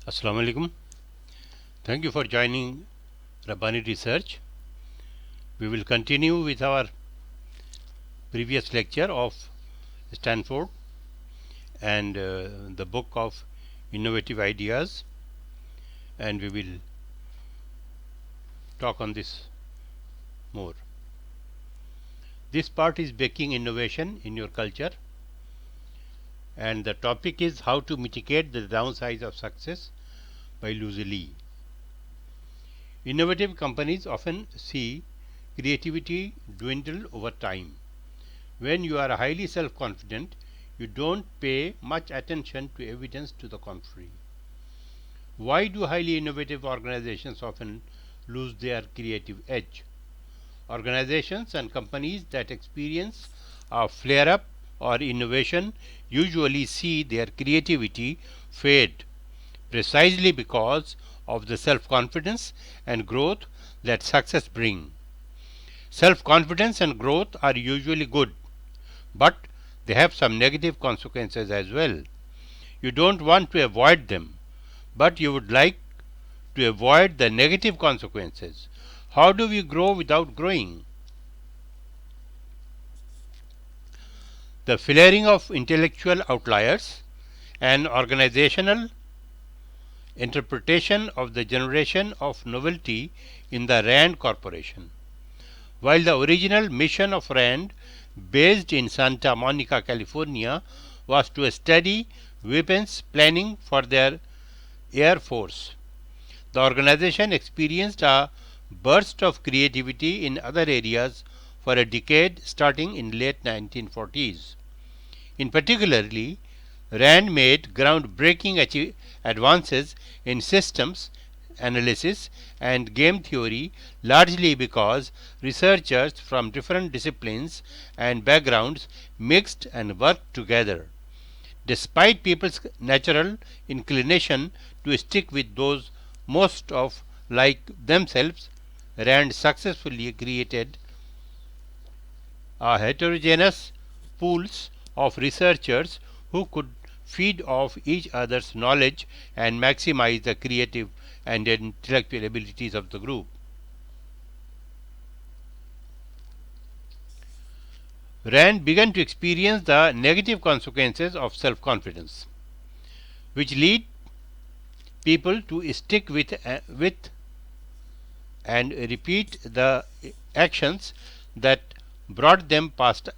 Assalamu alaikum. Thank you for joining Rabbani Research. We will continue with our previous lecture of Stanford and the book of innovative ideas, and we will talk on this more. This part is baking innovation in your culture, and the topic is how to mitigate the downsides of success by Lucy Lee. Innovative companies often see creativity dwindle over time. When you are highly self-confident, you don't pay much attention to evidence to the contrary. Why do highly innovative organizations often lose their creative edge? Organizations and companies that experience a flare-up or innovation usually see their creativity fade precisely because of the self-confidence and growth that success brings. Self-confidence and growth are usually good, but they have some negative consequences as well. You don't want to avoid them, but you would like to avoid the negative consequences. How do we grow without growing? The flaring of intellectual outliers and organizational interpretation of the generation of novelty in the Rand Corporation. While the original mission of Rand, based in Santa Monica, California, was to study weapons planning for their Air Force, the organization experienced a burst of creativity in other areas for a decade starting in late 1940s. In particularly, Rand made groundbreaking advances in systems analysis and game theory largely because researchers from different disciplines and backgrounds mixed and worked together. Despite people's natural inclination to stick with those most of like themselves, Rand successfully created a heterogeneous pools of researchers who could feed off each other's knowledge and maximize the creative and intellectual abilities of the group. Rand began to experience the negative consequences of self-confidence, which lead people to stick with and repeat the actions that brought them past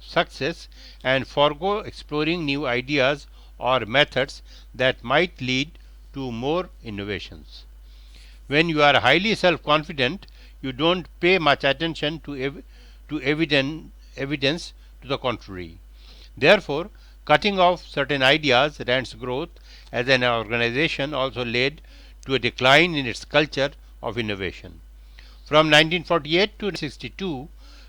success and forego exploring new ideas or methods that might lead to more innovations. When you are highly self-confident, you don't pay much attention to evidence to the contrary. Therefore, cutting off certain ideas, Rand's growth as an organization also led to a decline in its culture of innovation. From 1948 to 1962,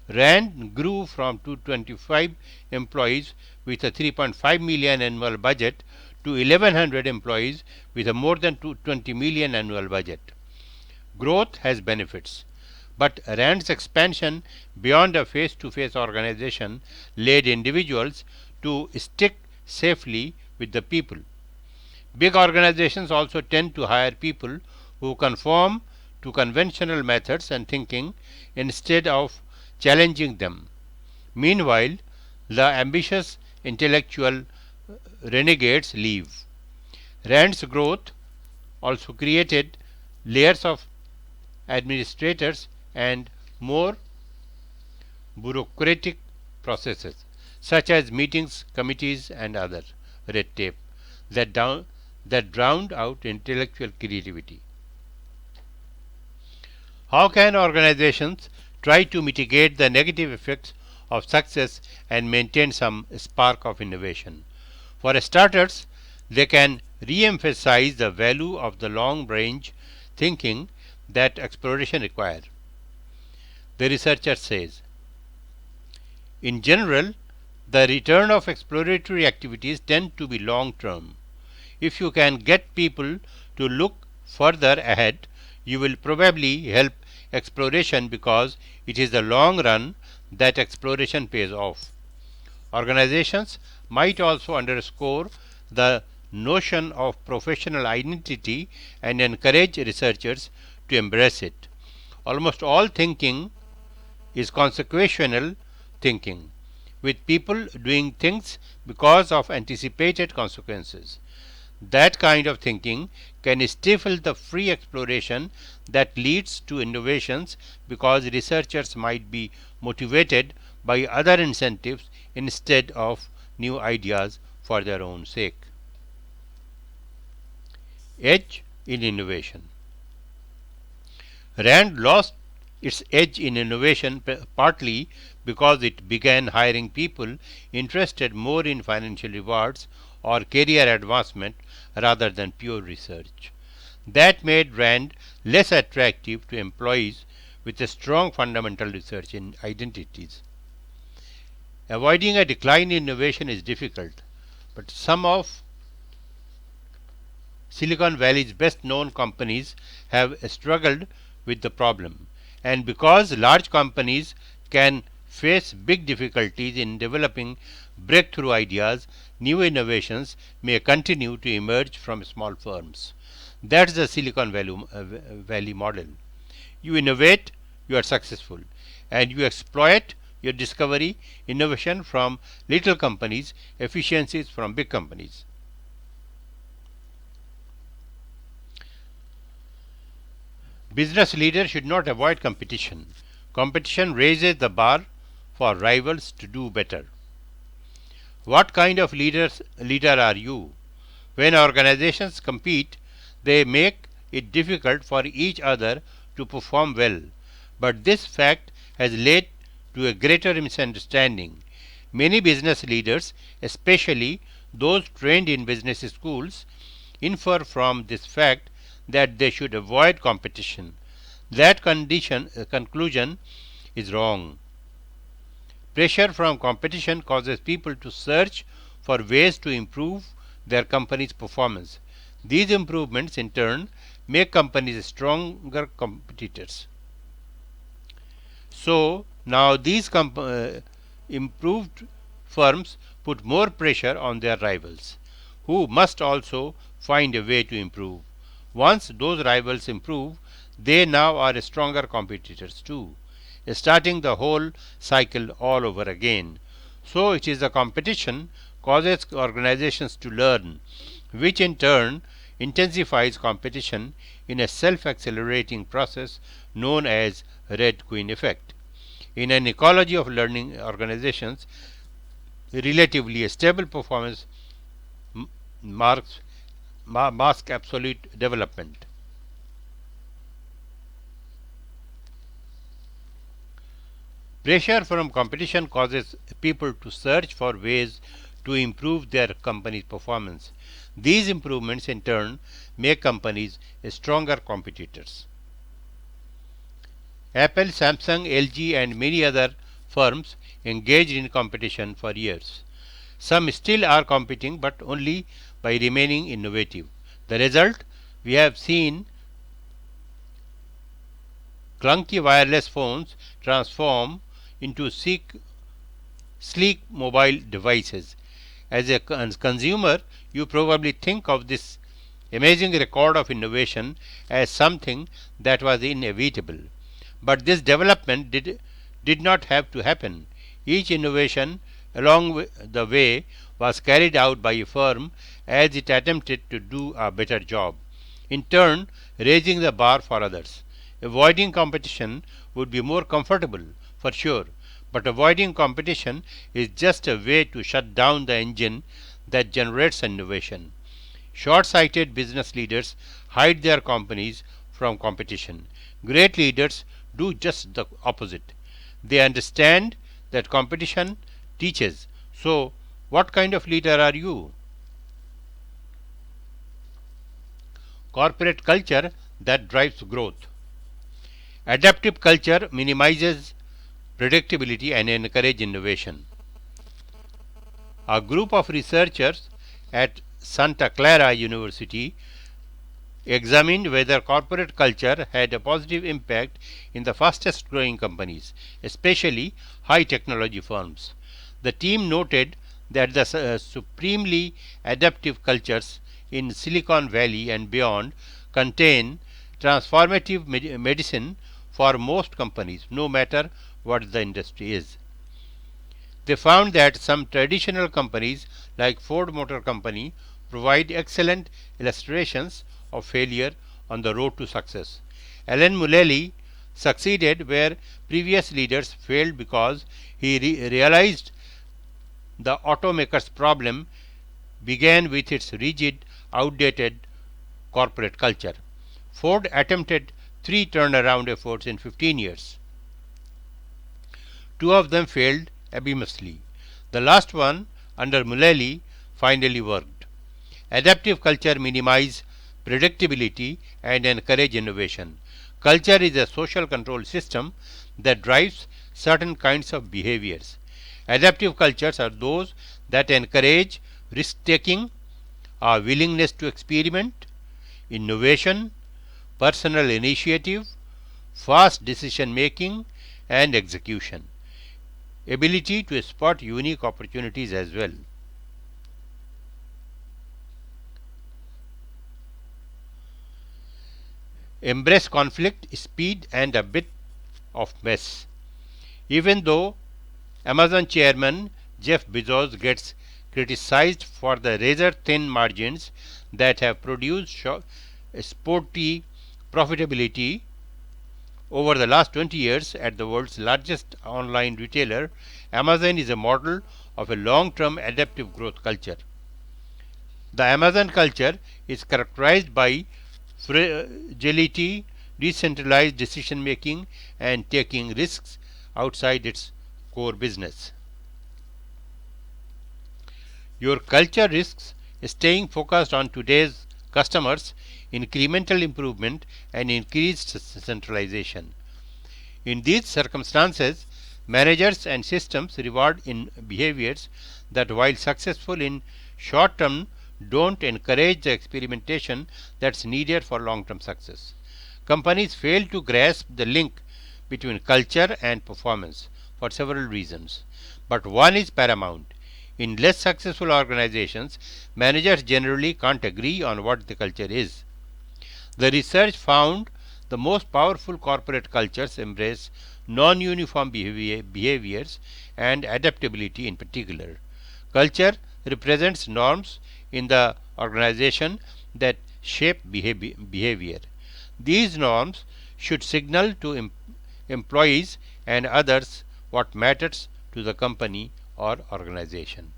Rand grew from 225 employees with a 3.5 million annual budget to 1100 employees with a more than 20 million annual budget. Growth has benefits, but Rand's expansion beyond a face-to-face organization led individuals to stick safely with the people. Big organizations also tend to hire people who conform to conventional methods and thinking instead of challenging them. Meanwhile, the ambitious intellectual renegades leave. Rand's growth also created layers of administrators and more bureaucratic processes, such as meetings, committees, and other red tape that drowned out intellectual creativity. How can organizations try to mitigate the negative effects of success and maintain some spark of innovation? For starters, they can re-emphasize the value of the long-range thinking that exploration requires. The researcher says, in general, the return of exploratory activities tend to be long-term. If you can get people to look further ahead, you will probably help exploration because it is the long run that exploration pays off. Organizations might also underscore the notion of professional identity and encourage researchers to embrace it. Almost all thinking is consequential thinking, with people doing things because of anticipated consequences. That kind of thinking can stifle the free exploration that leads to innovations because researchers might be motivated by other incentives instead of new ideas for their own sake. Edge in innovation. Rand lost its edge in innovation partly because it began hiring people interested more in financial rewards or career advancement rather than pure research. That made Rand less attractive to employees with a strong fundamental research in identities. Avoiding a decline in innovation is difficult, but some of Silicon Valley's best known companies have struggled with the problem. And because large companies can face big difficulties in developing breakthrough ideas, new innovations may continue to emerge from small firms. That's the Valley model. You innovate, you are successful, and you exploit your discovery innovation from little companies, efficiencies from big companies. Business leaders should not avoid competition. Competition raises the bar for rivals to do better. What kind of leader are you? When organizations compete, they make it difficult for each other to perform well. But this fact has led to a greater misunderstanding. Many business leaders, especially those trained in business schools, infer from this fact that they should avoid competition. That conclusion is wrong. Pressure from competition causes people to search for ways to improve their company's performance. These improvements in turn make companies stronger competitors. So now these improved firms put more pressure on their rivals, who must also find a way to improve. Once those rivals improve, they now are stronger competitors too, starting the whole cycle all over again. So it is the competition causes organizations to learn, which in turn intensifies competition in a self-accelerating process known as Red Queen effect. In an ecology of learning organizations, relatively stable performance masks absolute development. Pressure from competition causes people to search for ways to improve their company's performance. These improvements in turn make companies stronger competitors. Apple, Samsung, LG and many other firms engaged in competition for years. Some still are competing but only by remaining innovative. The result, we have seen clunky wireless phones transform into sleek mobile devices. As a consumer, you probably think of this amazing record of innovation as something that was inevitable. But this development did not have to happen. Each innovation along the way was carried out by a firm as it attempted to do a better job, in turn raising the bar for others. Avoiding competition would be more comfortable, for sure, but avoiding competition is just a way to shut down the engine that generates innovation. Short-sighted business leaders hide their companies from competition. Great leaders do just the opposite. They understand that competition teaches. So, what kind of leader are you? Corporate culture that drives growth. Adaptive culture minimizes predictability and encourages innovation. A group of researchers at Santa Clara University examined whether corporate culture had a positive impact in the fastest growing companies, especially high technology firms. The team noted that the supremely adaptive cultures in Silicon Valley and beyond contain transformative medicine for most companies, no matter what the industry is. They found that some traditional companies like Ford Motor Company provide excellent illustrations of failure on the road to success. Alan Mulally succeeded where previous leaders failed because he realized the automaker's problem began with its rigid, outdated corporate culture. Ford attempted 3 turnaround efforts in 15 years. 2 of them failed abysmally. The last one, under Mulally, finally worked. Adaptive culture minimizes predictability and encourages innovation. Culture is a social control system that drives certain kinds of behaviors. Adaptive cultures are those that encourage risk taking, a willingness to experiment, innovation, personal initiative, fast decision making, and execution. Ability to spot unique opportunities as well. Embrace conflict, speed, and a bit of mess. Even though Amazon chairman Jeff Bezos gets criticized for the razor thin margins that have produced sporty profitability over the last 20 years at the world's largest online retailer, Amazon is a model of a long term adaptive growth culture. The Amazon culture is characterized by fragility, decentralized decision making, and taking risks outside its core business. Your culture risks staying focused on today's customers, incremental improvement, and increased centralization. In these circumstances, managers and systems reward in behaviors that, while successful in short term, don't encourage the experimentation that's needed for long term success. Companies fail to grasp the link between culture and performance for several reasons, but one is paramount. In less successful organizations, managers generally can't agree on what the culture is. The research found the most powerful corporate cultures embrace non uniform behaviors and adaptability in particular. Culture represents norms in the organization that shape behavior. These norms should signal to employees and others what matters to the company or organization.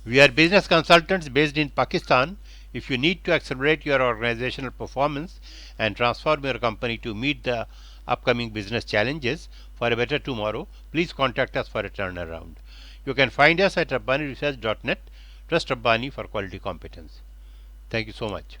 We are business consultants based in Pakistan. If you need to accelerate your organizational performance and transform your company to meet the upcoming business challenges for a better tomorrow, please contact us for a turnaround. You can find us at rabbaniresearch.net. Trust Rabbani for quality competence. Thank you so much.